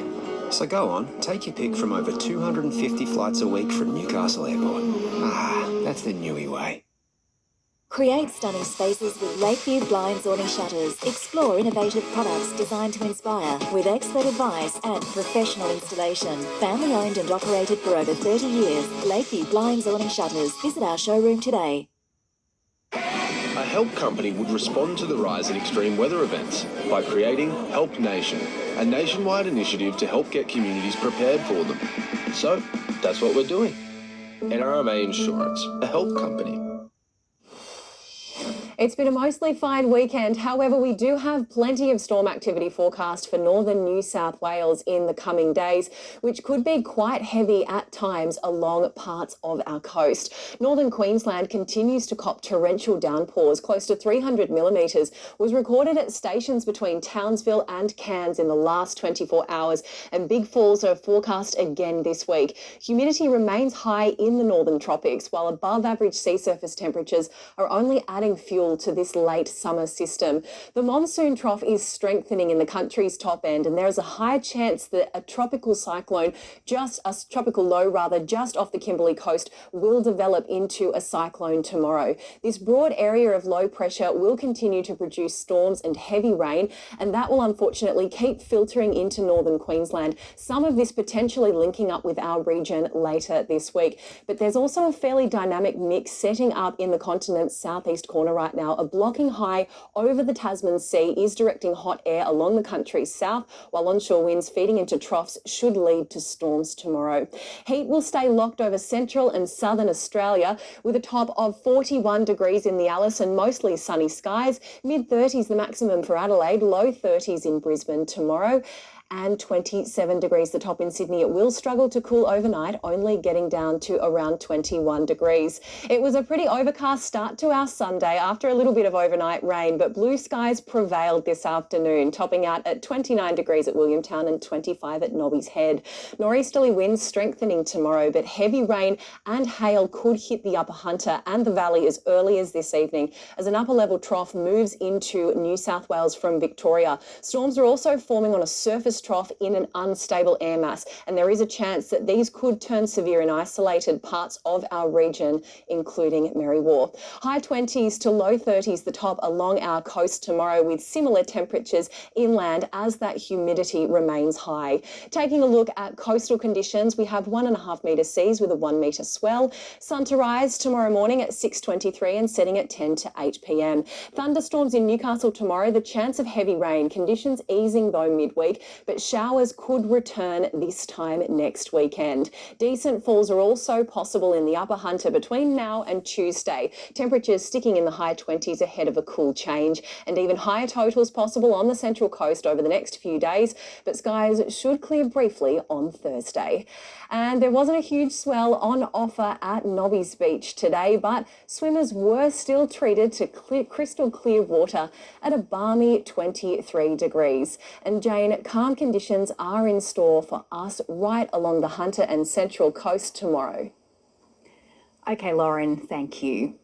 So go on, take your pick from over 250 flights a week from Newcastle Airport. That's the Newy way. Create stunning spaces with Lakeview Blinds Awning Shutters. Explore innovative products designed to inspire with expert advice and professional installation. Family owned and operated for over 30 years. Lakeview Blinds Awning Shutters. Visit our showroom today. A help company would respond to the rise in extreme weather events by creating Help Nation, a nationwide initiative to help get communities prepared for them. So, that's what we're doing. NRMA Insurance, a help company. It's been a mostly fine weekend. However, we do have plenty of storm activity forecast for northern New South Wales in the coming days, which could be quite heavy at times along parts of our coast. Northern Queensland continues to cop torrential downpours. Close to 300 millimetres was recorded at stations between Townsville and Cairns in the last 24 hours, and big falls are forecast again this week. Humidity remains high in the northern tropics, while above average sea surface temperatures are only adding fuel to this late summer system. The monsoon trough is strengthening in the country's top end, and there is a high chance that a tropical cyclone, just off the Kimberley coast, will develop into a cyclone tomorrow. This broad area of low pressure will continue to produce storms and heavy rain, and that will unfortunately keep filtering into northern Queensland, some of this potentially linking up with our region later this week. But there's also a fairly dynamic mix setting up in the continent's southeast corner right now. A blocking high over the Tasman Sea is directing hot air along the country's south, while onshore winds feeding into troughs should lead to storms tomorrow. Heat will stay locked over central and southern Australia, with a top of 41 degrees in the Alice and mostly sunny skies. Mid-30s the maximum for Adelaide, low 30s in Brisbane tomorrow, and 27 degrees the top in Sydney. It will struggle to cool overnight, only getting down to around 21 degrees. It was a pretty overcast start to our Sunday after a little bit of overnight rain, but blue skies prevailed this afternoon, topping out at 29 degrees at Williamtown and 25 at Nobby's Head. Nor'easterly winds strengthening tomorrow, but heavy rain and hail could hit the Upper Hunter and the Valley as early as this evening, as an upper level trough moves into New South Wales from Victoria. Storms are also forming on a surface trough in an unstable air mass, and there is a chance that these could turn severe in isolated parts of our region, including Mary Wharf. High 20s to low 30s the top along our coast tomorrow, with similar temperatures inland as that humidity remains high. Taking a look at coastal conditions, we have 1.5 metre seas with a 1 metre swell. Sun to rise tomorrow morning at 6:23 and setting at 10 to 8 p.m. Thunderstorms in Newcastle tomorrow, the chance of heavy rain, conditions easing though midweek, but showers could return this time next weekend. Decent falls are also possible in the Upper Hunter between now and Tuesday. Temperatures sticking in the high 20s ahead of a cool change, and even higher totals possible on the Central Coast over the next few days, but skies should clear briefly on Thursday. And there wasn't a huge swell on offer at Nobby's Beach today, but swimmers were still treated to crystal clear water at a balmy 23 degrees. And Jane, calm conditions are in store for us right along the Hunter and Central Coast tomorrow. Okay, Lauren, thank you.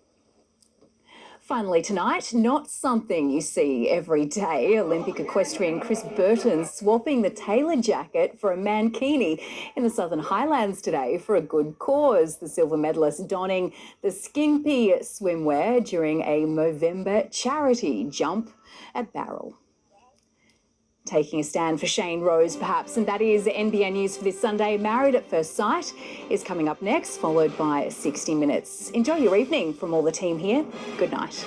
Finally tonight, not something you see every day. Olympic equestrian Chris Burton swapping the tailored jacket for a mankini in the Southern Highlands today for a good cause. The silver medalist donning the skimpy swimwear during a Movember charity jump at Barrel. Taking a stand for Shane Rose, perhaps, and that is NBN News for this Sunday. Married at First Sight is coming up next, followed by 60 Minutes. Enjoy your evening from all the team here. Good night.